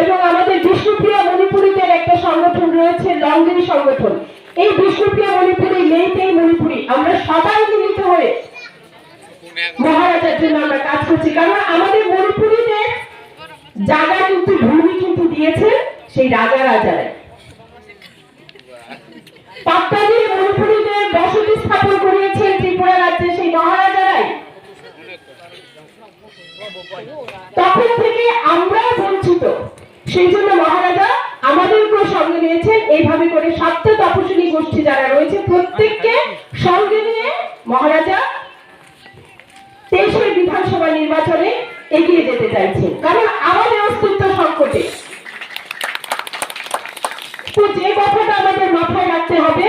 এবং আমাদের বিষ্ণুপ্রিয়া মণিপুরীদের একটা সংগঠন রয়েছে লংগিরি সংগঠন। এই বিষ্ণুপ্রিয়া মণিপুরী, মেইতেই মণিপুরী, আমরা সবাই মিলিত হয়ে মহারাজার জন্য আমরা কাজ করছি। কারণ আমাদের মণিপুরীদের জায়গা কিন্তু, ভূমি কিন্তু দিয়েছে সেই রাজারাই। পাট্টা দিয়ে মণিপুরীদের বসতি স্থাপন করিয়েছেন ত্রিপুরা রাজ্যে সেই মহারাজারাই। তখন থেকে আমরা বঞ্চিত, সেই জন্য মহারাজা আমাদেরকেও সঙ্গে নিয়েছেন। এইভাবে করে সাতটা তপশিলি গোষ্ঠী যারা রয়েছে প্রত্যেককে সঙ্গে নিয়ে মহারাজা 23 বিধানসভা নির্বাচনে এগিয়ে যেতে চাইছেন। কারণ আমাদের অস্তিত্ব সংকটে। তো যে কথাটা আমাদের মাথায় রাখতে হবে,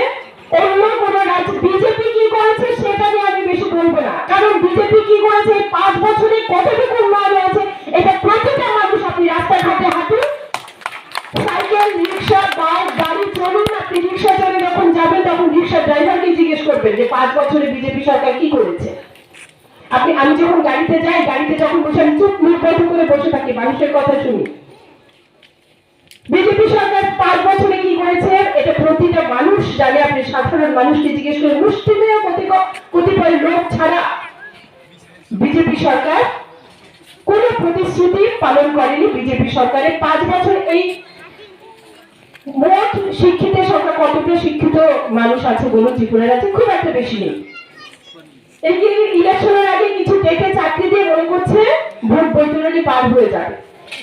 অন্য কোন রাজ্য বিজেপি কি করেছে সেটা নিয়ে আমি বেশি বলবো না। কারণ বিজেপি কি করেছে 5 বছরে কতটুকু উন্নয়ন হয়েছে এটা প্রতিটা মানুষ, আপনি রাস্তাঘাটে হাঁটুন, সাইকেল, রিক্সা, বাইক, গাড়ি চলুন, আপনি রিক্সা চলে যখন যাবেন তখন রিক্সা ড্রাইভারকে জিজ্ঞেস করবেন যে 5 বছরে বিজেপি সরকার কি করেছে। আমি যখন গাড়িতে যাই, গাড়িতে যখন বসে আমি চুপ মুখ বন্ধ করে বসে থাকি, মানুষের কথা শুনি। বিজেপি সরকার 5 বছরে কি করেছে এটা প্রতিটা মানুষ জানে। আপনি সাধারণ মানুষকে জিজ্ঞেস করে, মুষ্টিমেয় কতিপয় লোক ছাড়া বিজেপি সরকার কোন প্রতিশ্রুতি পালন করেনি। বিজেপি সরকারের 5 বছর এই মোট শিক্ষিতের সংখ্যা কতটা শিক্ষিত মানুষ আছে বলুন ত্রিপুরার আছে? খুব একটা বেশি নেই। এই ইলেকশনের আগে কিছু দেখে চাকরি দিয়ে মনে করছে ভোট বৈতরণী পার হয়ে যাবে,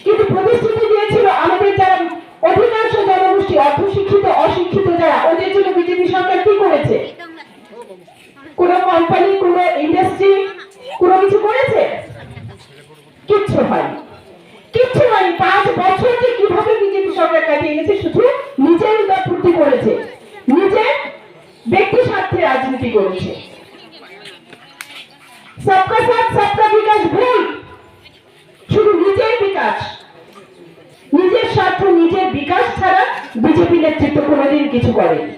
কিন্তু প্রতিশ্রুতি দিয়েছিল আমাদের যারা অধিকাংশ জনগোষ্ঠী অর্ধশিক্ষিত, অশিক্ষিত যারা, ওদের জন্য বিজেপি সরকার কি করেছে? কোন কোম্পানি, কোন ইন্ডাস্ট্রি, কোন কিছু করেছে? কিচ্ছু হয়নি, কিচ্ছু হয়নি। 5 বছর যে কিভাবে বিজেপি সরকার কাটিয়ে গেছে, শুধু নিজের উদারপূর্তি করেছে, নিজের ব্যক্তি স্বার্থে রাজনীতি করেছে। সবকা সাথ সবকা বিকাশ ভুল, শুধু নিজের বিকাশ, নিজের স্বার্থ, নিজের বিকাশ ছাড়া বিজেপি নেতৃত্ব কোনোদিন কিছু করেনি।